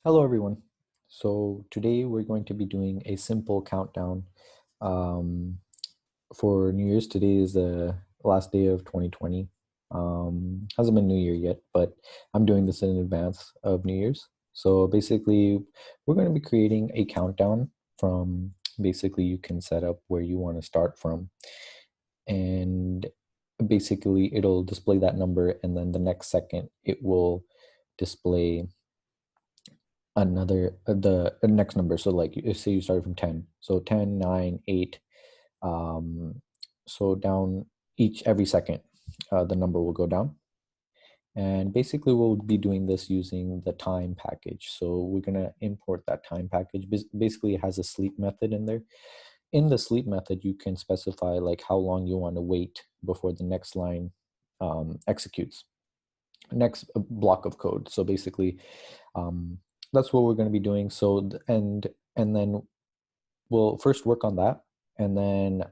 Hello, everyone. So today we're going to be doing a simple countdown um, for New Year's. Today is the last day of 2020. Hasn't been New Year yet, but I'm doing this in advance of New Year's. So basically, we're going to be creating a countdown from basically you can set up where you want to start from. And basically, it'll display that number, and then the next second, it will display another the next number. So like say you started from 10, so 10, 9, 8, so down every second, the number will go down. And basically we'll be doing this using the time package. So we're going to import that time package. Basically it has a sleep method in there. In the sleep method, you can specify like how long you want to wait before the next line executes, next block of code. So basically um, that's what we're going to be doing. So and then we'll first work on that, and then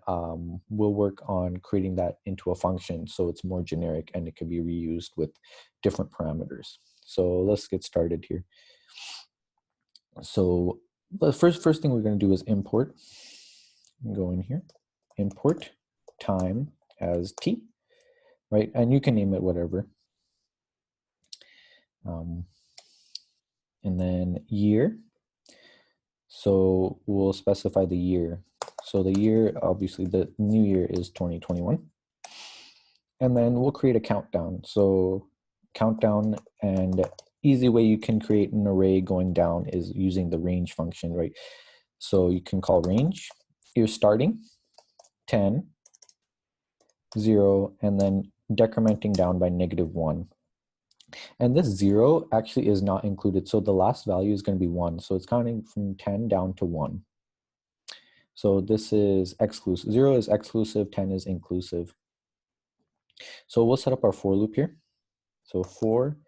we'll work on creating that into a function so it's more generic and it can be reused with different parameters. So let's get started here. So the first thing we're going to do is import. Go in here, import time as t, right? And you can name it whatever. And then year. So we'll specify the year. So the year, obviously the new year is 2021. And then we'll create a countdown. So countdown, and easy way you can create an array going down is using the range function, right? So you can call range, you're starting 10, 0, and then decrementing down by -1. And this 0 actually is not included. So the last value is going to be 1. So it's counting from 10 down to 1. So this is exclusive. 0 is exclusive, 10 is inclusive. So we'll set up our for loop here. So for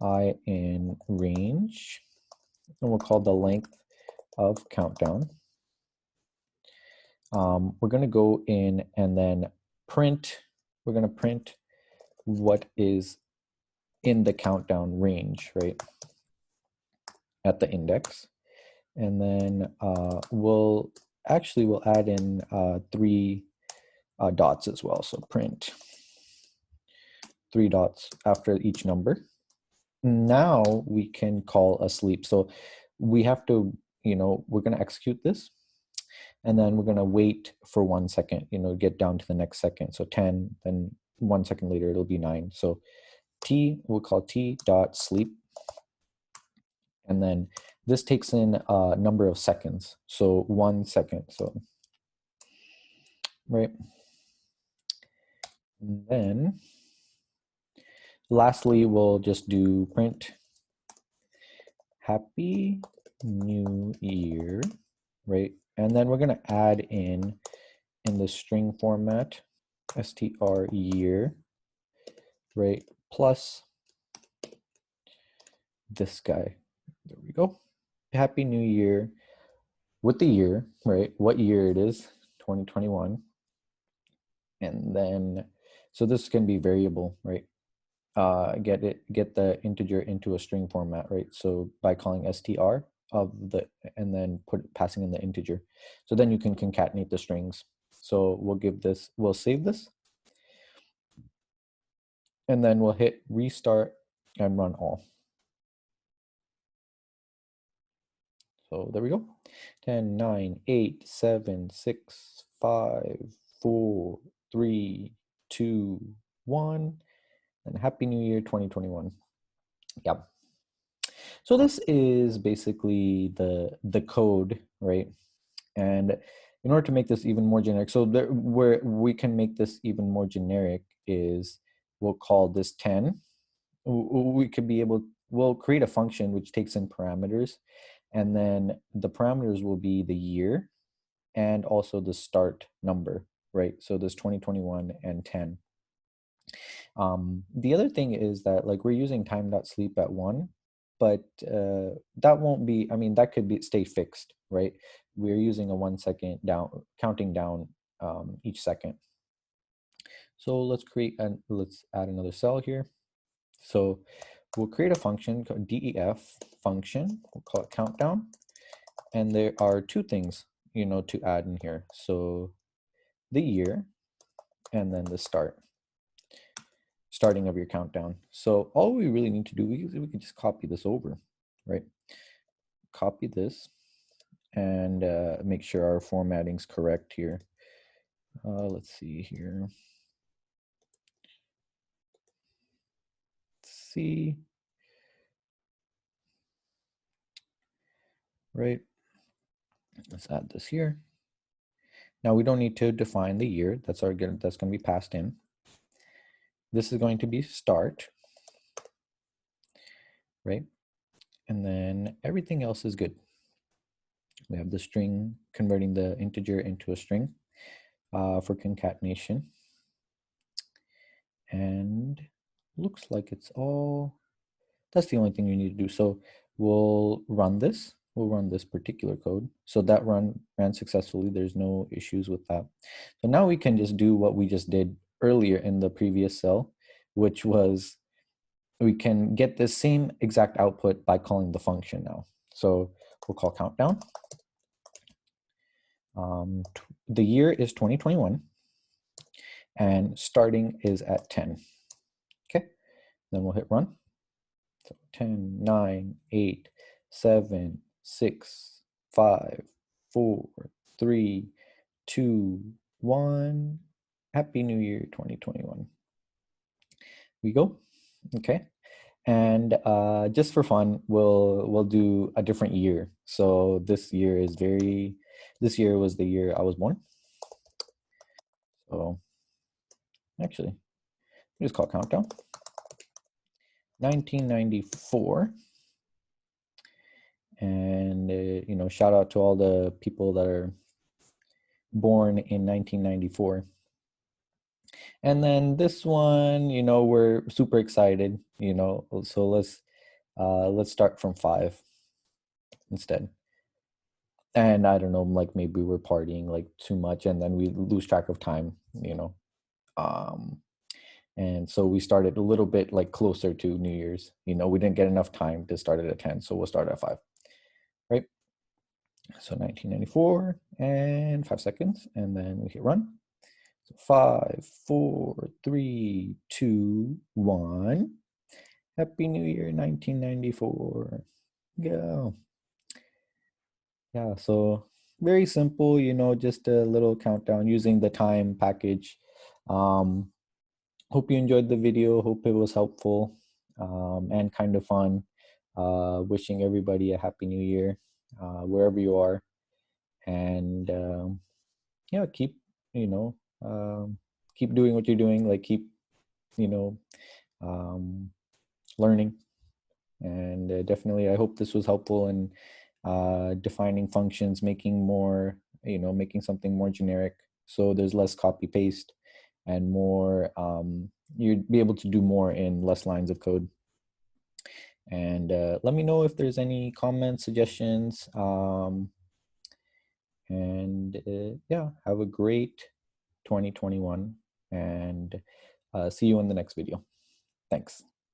I in range, and we'll call the length of countdown. We're going to go in and then print. We're going to print what is in the countdown range, right, at the index. And then we'll add in 3 dots as well. So print 3 dots after each number. Now we can call a sleep. So we have to, we're going to execute this, and then we're going to wait for 1 second, get down to the next second. So 10, then 1 second later, it'll be 9. So we'll call T.sleep. And then this takes in a number of seconds. So 1 second. So, right. And then lastly, we'll just do print Happy New Year, right? And then we're going to add in the string format, str year, right? Plus this guy. There we go. Happy New Year with the year, right? What year it is, 2021. And then, so this can be variable, right? Get the integer into a string format, right? So by calling str and then passing in the integer. So then you can concatenate the strings. So we'll save this, and then we'll hit restart and run all. So there we go. 10, 9, 8, 7, 6, 5, 4, 3, 2, 1, and Happy New Year 2021. Yep. So this is basically the code, right? And in order to make this even more generic, so where we can make this even more generic is we'll call this 10. We'll create a function which takes in parameters, and then the parameters will be the year and also the start number, right? So this 2021 and 10. The other thing is that like we're using time.sleep at 1, but that won't be, I mean, that could stay fixed, right? We're using a 1 second down, counting down each second. So let's add another cell here. So we'll create a function called def function. We'll call it countdown. And there are two things, to add in here. So the year and then the starting of your countdown. So all we really need to do, we can just copy this over, right? Copy this and make sure our formatting's correct here. Let's see here. Let's see. Right. Let's add this here. Now we don't need to define the year. That's going to be passed in. This is going to be start, right? And then everything else is good. We have the string, converting the integer into a string for concatenation. And looks like it's all, that's the only thing you need to do. So we'll run this. We'll run this particular code. So that ran successfully. There's no issues with that. So now we can just do what we just did earlier in the previous cell, which was we can get the same exact output by calling the function now. So we'll call countdown. The year is 2021 and starting is at 10. Okay, then we'll hit run. So 10, 9, 8, 7, 6, 5, 4, 3, 2, 1. Happy New Year 2021. We go. Okay. And just for fun, we'll do a different year. So this year was the year I was born. So actually, we just call countdown. 1994. And shout out to all the people that are born in 1994. And then this one, we're super excited, so let's start from 5 instead. And I don't know, like maybe we're partying like too much and then we lose track of time, and so we started a little bit like closer to New Year's. We didn't get enough time to start it at 10, so we'll start at 5, right? So 1994 and 5 seconds, and then we hit run. So 5, 4, 3, 2, 1. Happy New Year 1994. Go. Yeah, so very simple, just a little countdown using the time package. Hope you enjoyed the video. Hope it was helpful and kind of fun. Wishing everybody a happy new year wherever you are. And yeah, keep keep doing what you're doing, like keep learning. And definitely I hope this was helpful in defining functions, making more, making something more generic so there's less copy paste and more, you'd be able to do more in less lines of code. And let me know if there's any comments, suggestions, and yeah, have a great 2021, and see you in the next video. Thanks.